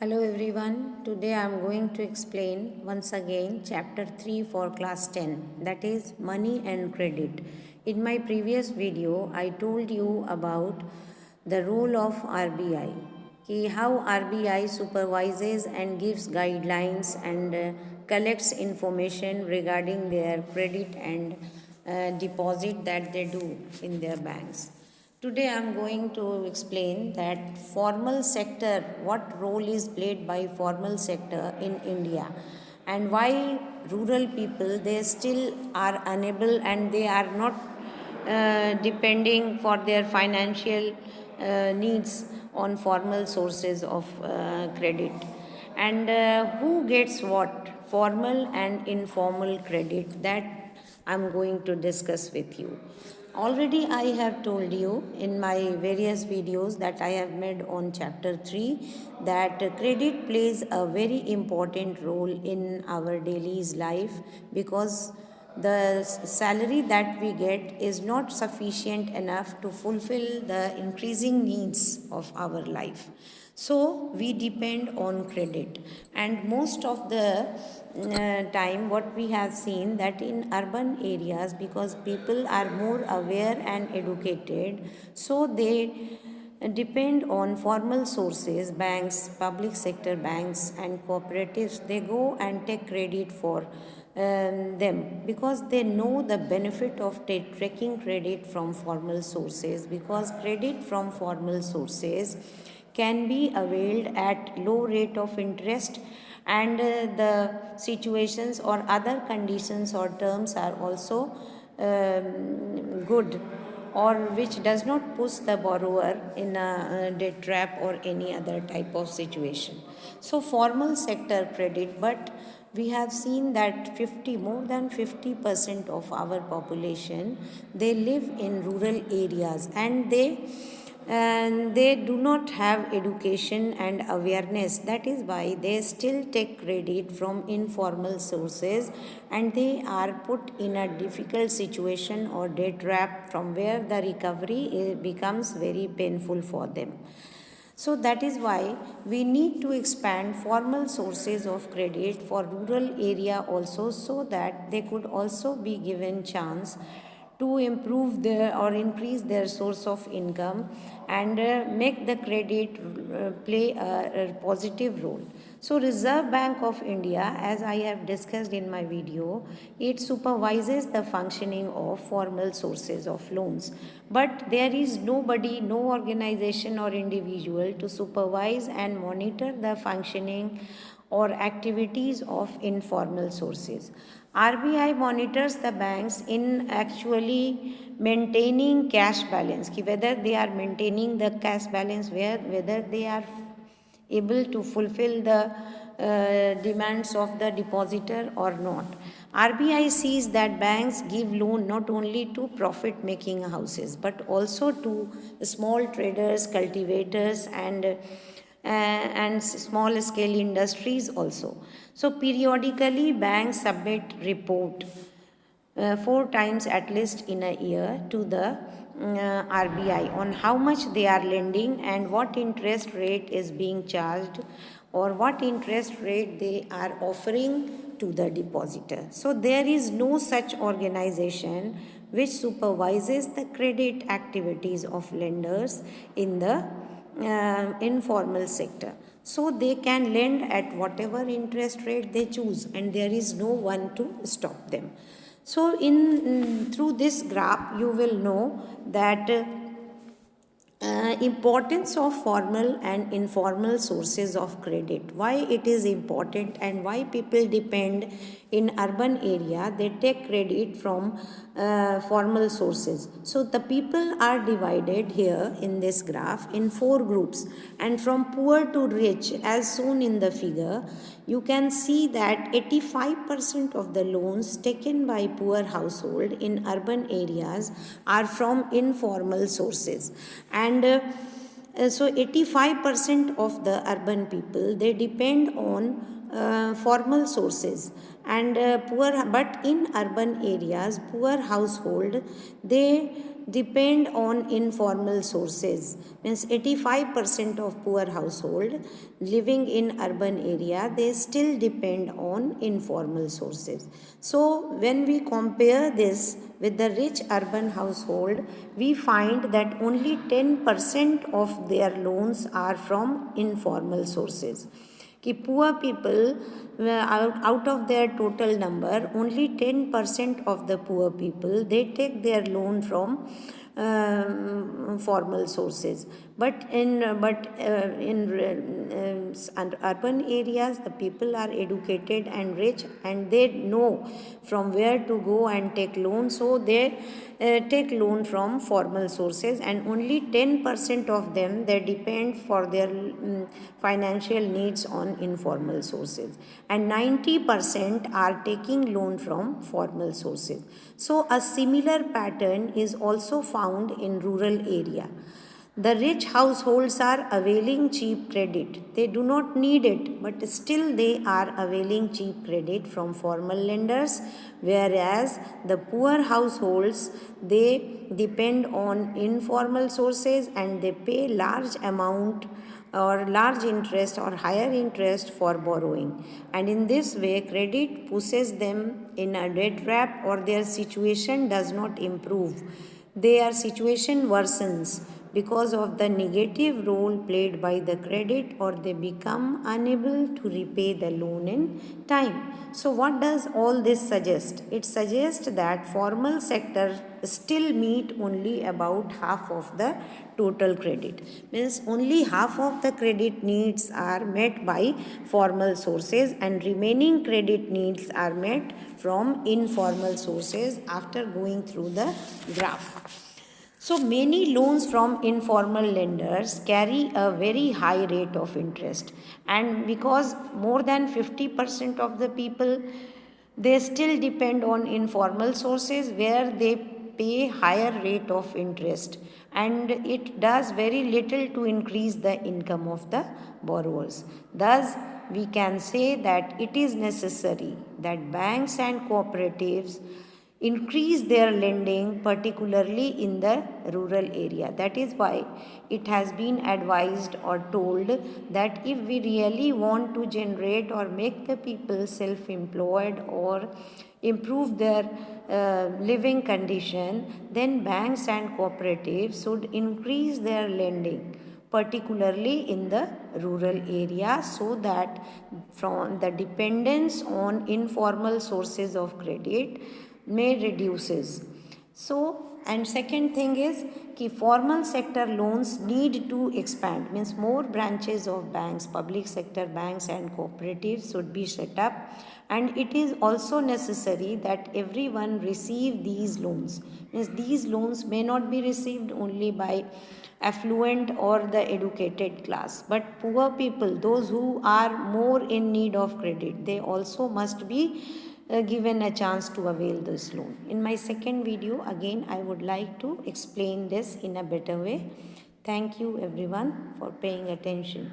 Hello everyone. Today I am going to explain once again chapter 3 for class 10, that is money and credit. In my previous video I told you about the role of RBI, how RBI supervises and gives guidelines and collects information regarding their credit and deposit that they do in their banks. Today I am going to explain that formal sector, what role is played by formal sector in India, and why rural people they still are unable and they are not depending for their financial needs on formal sources of credit, and who gets what, formal and informal credit, that I'm going to discuss with you. Already I have told you in my various videos that I have made on chapter 3 that credit plays a very important role in our daily life, because the salary that we get is not sufficient enough to fulfill the increasing needs of our life. So we depend on credit, and most of the time what we have seen that in urban areas, because people are more aware and educated, so they depend on formal sources, banks, public sector banks and cooperatives. They go and take credit for them, because they know the benefit of taking credit from formal sources, because credit from formal sources can be availed at low rate of interest, and the situations or other conditions or terms are also good, or which does not push the borrower in a debt trap or any other type of situation. So formal sector credit, but we have seen that 50 more than 50% of our population they live in rural areas, and they do not have education and awareness. That is why they still take credit from informal sources, and they are put in a difficult situation or debt trap from where the recovery becomes very painful for them. So that is why we need to expand formal sources of credit for rural area also, so that they could also be given chance to improve their or increase their source of income, and make the credit play a positive role. So Reserve Bank of India, as I have discussed in my video, it supervises the functioning of formal sources of loans, but there is nobody, no organization or individual to supervise and monitor the functioning or activities of informal sources. RBI monitors the banks in actually maintaining cash balance, whether they are maintaining the cash balance, whether they are able to fulfill the demands of the depositor or not. RBI sees that banks give loan not only to profit making houses but also to small traders, cultivators, and small scale industries also. So periodically banks submit report 4 times at least in a year to the RBI on how much they are lending and what interest rate is being charged, or what interest rate they are offering to the depositor. So there is no such organization which supervises the credit activities of lenders in the informal sector. So they can lend at whatever interest rate they choose, and there is no one to stop them. So through this graph you will know that importance of formal and informal sources of credit, why it is important and why people depend in urban area they take credit from formal sources. So the people are divided here in this graph in 4 groups, and from poor to rich, as shown in the figure, you can see that 85% of the loans taken by poor household in urban areas are from informal sources, and so 85% of the urban people they depend on formal sources, and poor, but in urban areas poor household they depend on informal sources. Means 85% of poor household living in urban area, they still depend on informal sources. So when we compare this with the rich urban household, we find that only 10% of their loans are from informal sources. कि poor people, out of their total number, only 10% of the poor people, they take their loan from formal sources. But in urban areas, the people are educated and rich, and they know from where to go and take loan, so they take loan from formal sources, and only 10% of them, they depend for their financial needs on informal sources, and 90% are taking loan from formal sources. So a similar pattern is also found in rural area. The rich households are availing cheap credit. They do not need it, but still they are availing cheap credit from formal lenders, whereas the poor households, they depend on informal sources and they pay large amount or large interest or higher interest for borrowing. And in this way, credit pushes them in a debt trap, or their situation does not improve. Their situation worsens because of the negative role played by the credit, or they become unable to repay the loan in time. So what does all this suggest? It suggests that formal sector still meet only about half of the total credit. Means only half of the credit needs are met by formal sources, and remaining credit needs are met from informal sources after going through the graph. So many loans from informal lenders carry a very high rate of interest, and because more than 50% of the people, they still depend on informal sources where they pay higher rate of interest, and it does very little to increase the income of the borrowers. Thus we can say that it is necessary that banks and cooperatives increase their lending, particularly in the rural area. That is why it has been advised or told that if we really want to generate or make the people self employed or improve their living condition, then banks and cooperatives should increase their lending, particularly in the rural area, so that from the dependence on informal sources of credit may reduces. So, and second thing is कि formal sector loans need to expand, means more branches of banks, public sector banks and cooperatives should be set up, and it is also necessary that everyone receive these loans. Means these loans may not be received only by affluent or the educated class, but poor people, those who are more in need of credit, they also must be given a chance to avail this loan. In my second video, again, I would like to explain this in a better way. Thank you everyone for paying attention.